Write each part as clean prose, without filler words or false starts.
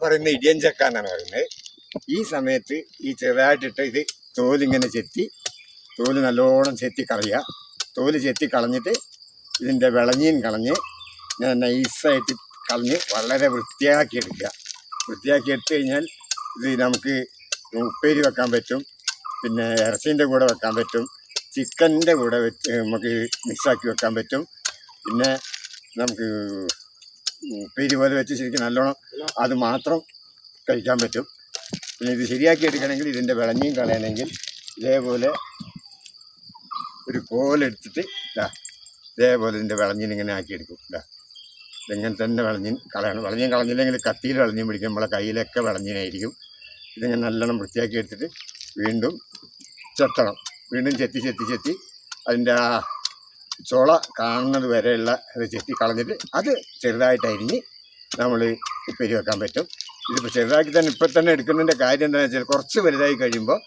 പറയുന്ന ഇടിയൻ ചക്ക എന്നാണ് പറയുന്നത്. ഈ സമയത്ത് ഈ ചെറുതായിട്ടിട്ട് ഇത് തോലിങ്ങനെ ചെത്തി, തോല് നല്ലോണം ചെത്തി കളയുക. തോല് ചെത്തി കളഞ്ഞിട്ട് ഇതിൻ്റെ വിളഞ്ഞീൻ കളഞ്ഞ് ഞാൻ നൈസായിട്ട് കളഞ്ഞ് വളരെ വൃത്തിയാക്കി എടുക്കുക. വൃത്തിയാക്കി എടുത്തു കഴിഞ്ഞാൽ ഇത് നമുക്ക് ഉപ്പേരി വെക്കാൻ പറ്റും, പിന്നെ ഇറച്ചീൻ്റെ കൂടെ വെക്കാൻ പറ്റും, ചിക്കൻ്റെ കൂടെ വെച്ച് നമുക്ക് മിക്സാക്കി വെക്കാൻ പറ്റും. പിന്നെ നമുക്ക് ഉപ്പേരി പോലെ വെച്ച് ശരിക്കും നല്ലോണം അത് മാത്രം കഴിക്കാൻ പറ്റും. പിന്നെ ഇത് ശരിയാക്കി എടുക്കണമെങ്കിൽ ഇതിൻ്റെ വിളഞ്ഞീൻ കളയണമെങ്കിൽ ഇതേപോലെ ഒരു കോലെടുത്തിട്ട് ഇതേപോലെ ഇതിൻ്റെ വിളഞ്ഞീൻ ഇങ്ങനെ ആക്കിയെടുക്കും. ഇതിങ്ങനെ തന്നെ വിളഞ്ഞീൻ കളയണം. വിളഞ്ഞീൻ കളഞ്ഞില്ലെങ്കിൽ കത്തിയിൽ വിളഞ്ഞീൻ പിടിക്കും, നമ്മളെ കയ്യിലൊക്കെ വിളഞ്ഞീനായിരിക്കും. ഇതിങ്ങനെ നല്ലോണം വൃത്തിയാക്കി എടുത്തിട്ട് വീണ്ടും ചെത്തണം. വീണ്ടും ചെത്തി അതിൻ്റെ ആ ചുള കാണുന്നത് വരെയുള്ള അത് ചെത്തി കളഞ്ഞിട്ട് അത് ചെറുതായിട്ട് അരിഞ്ഞ് നമ്മൾ ഉപ്പേരി വെക്കാൻ പറ്റും. ഇതിപ്പോൾ ചെറുതാക്കി തന്നെ ഇപ്പം തന്നെ എടുക്കുന്നതിൻ്റെ കാര്യം എന്താണെന്ന് വെച്ചാൽ കുറച്ച് വലുതായി കഴിയുമ്പോൾ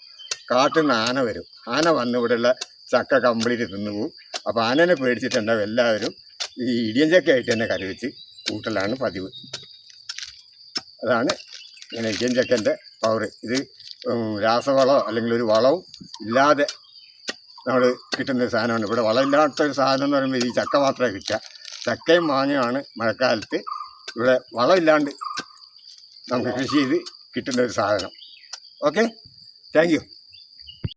കാട്ടിൽ നിന്ന് ആന വരും. ആന വന്ന് ഇവിടെയുള്ള ചക്ക കംപ്ലീറ്റ് തിന്നു പോവും. അപ്പോൾ ആനനെ പേടിച്ചിട്ടുണ്ടാവും എല്ലാവരും ഈ ഇടിയൻ ചക്കയായിട്ട് തന്നെ കറി വെച്ച് കൂട്ടലാണ് പതിവ്. അതാണ് ഇങ്ങനെ ഇടിയൻ ചക്കൻ്റെ പവർ. ഇത് രാസവളമോ അല്ലെങ്കിൽ ഒരു വളവും ഇല്ലാതെ നമ്മൾ കിട്ടുന്നൊരു സാധനമാണ്. ഇവിടെ വളമില്ലാത്തൊരു സാധനം എന്ന് പറയുമ്പോൾ ഈ ചക്ക മാത്രമേ കിട്ടുക. ചക്കയും മാങ്ങയുമാണ് മഴക്കാലത്ത് ഇവിടെ വളമില്ലാണ്ട് നമുക്ക് കൃഷി ചെയ്ത് കിട്ടുന്ന ഒരു സാധനം. Okay, thank you.